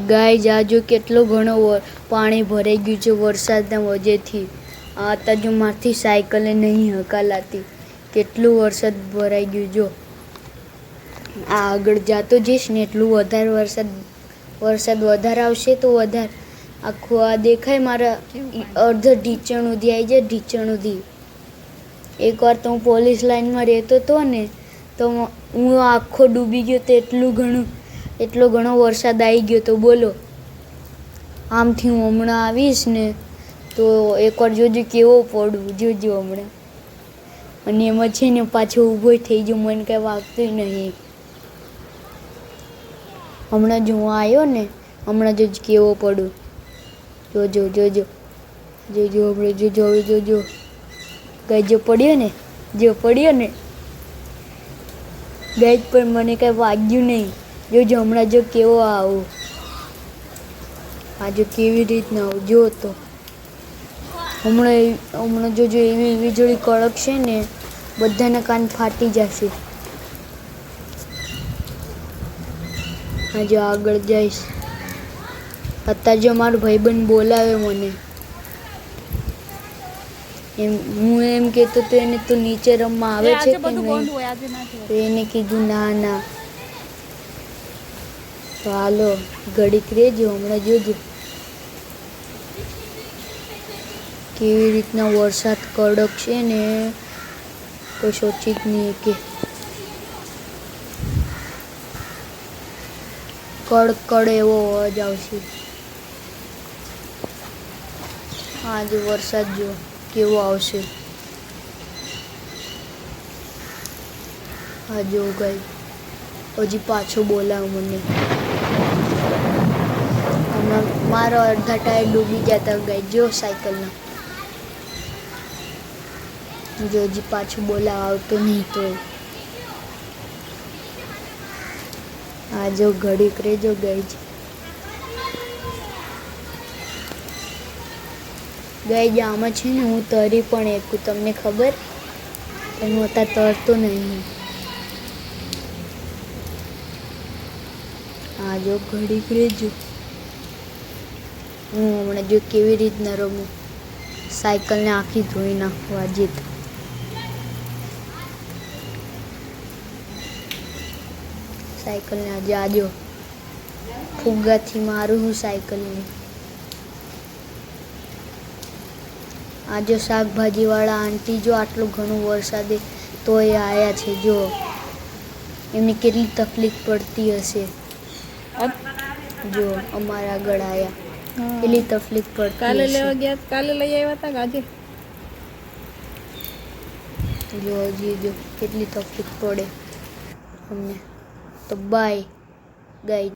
ગાય જાજો કેટલો ઘણો પાણી ભરાઈ ગયું છે વરસાદના વજેથી. આ તાજુ મારથી સાયકલે નહીં હકાલાતી, કેટલું વરસાદ ભરાઈ ગયું. જો આ આગળ જાતો જઈશ ને એટલું વધારે વરસાદ વધારે આવશે તો વધારે આખું આ દેખાય મારા અડધો ઢીચણ સુધી આવી જાય. ઢીચણ સુધી એકવાર તો હું પોલીસ લાઈનમાં રહેતો હતો ને, તો હું આખો ડૂબી ગયો તો એટલો ઘણો વરસાદ આવી ગયો. તો બોલો, આમથી હું હમણાં આવીશ ને તો એકવાર જોજો કેવો પડું, જોજો હમણાં. અને એમાં છે ને પાછો ઊભો થઈ ગયો, મને કાંઈ વાગતું નહીં. હમણાં જો હું આવ્યો ને, હમણાં જોજો કેવો પડું. જોજો જોજો જોજો હમણાં જોજો, હવે જોજો. ગાય જો પડ્યો ને ગાય પણ મને કાંઈ વાગ્યું નહીં. જોજો હમણાં જો કેવો આવું, આ જો કેવી રીતના આવું જો. તો હમણાં જોજો એવી વીજળી કડકશે ને બધાના કાન ફાટી જશે. આજે આગળ જઈશ. અત્યારે જો મારો ભાઈબંધ બોલાવે મને, હું એમ કહેતો તો એને તો નીચે રમવા આવે છે કે નહીં, તો એને કીધું ના. તો હાલો ઘડીક રહેજો, હમણાં જોજો કેવી રીતના વરસાદ કડક છે ને, કોઈ સોચી જ નહીં કે કડ એવો અવાજ આવશે. આજે વરસાદ જો કેવો આવશે. આ જો ગાય હજી પાછો બોલાવ મને. હમણાં મારા અડધા ટાયર ડૂબી જતા ગાય જો સાયકલના. જો હજી પાછું બોલાવ આવતો નહીં. તો આ જો ઘડીક રહેજો ગાય જ આમાં છે ને હું તરી પણ એકું, તમને ખબર? પણ હું અત્યારે તરતો નહીં. આ જો ઘડીક રહેજો. હું હમણાં જો કેવી રીતના રમું, સાયકલને આખી ધોઈ નાખવા જેત. સાયકલને આજે આજો ફુગ્ગાથી મારું હું સાયકલને. આજે શાકભાજીવાળા આંટી જો આટલો ઘણો વરસાદે તોય આવ્યા છે. જો એમને કેટલી તકલીફ પડતી હશે. જો અમારા આગળ આવ્યા, કેટલી તકલીફ પડતી. કાલે લેવા ગયા, કાલે લઈ આવ્યા હતા આજે. જો હજી જો કેટલી તકલીફ પડે અમને. તો બાય ગાય.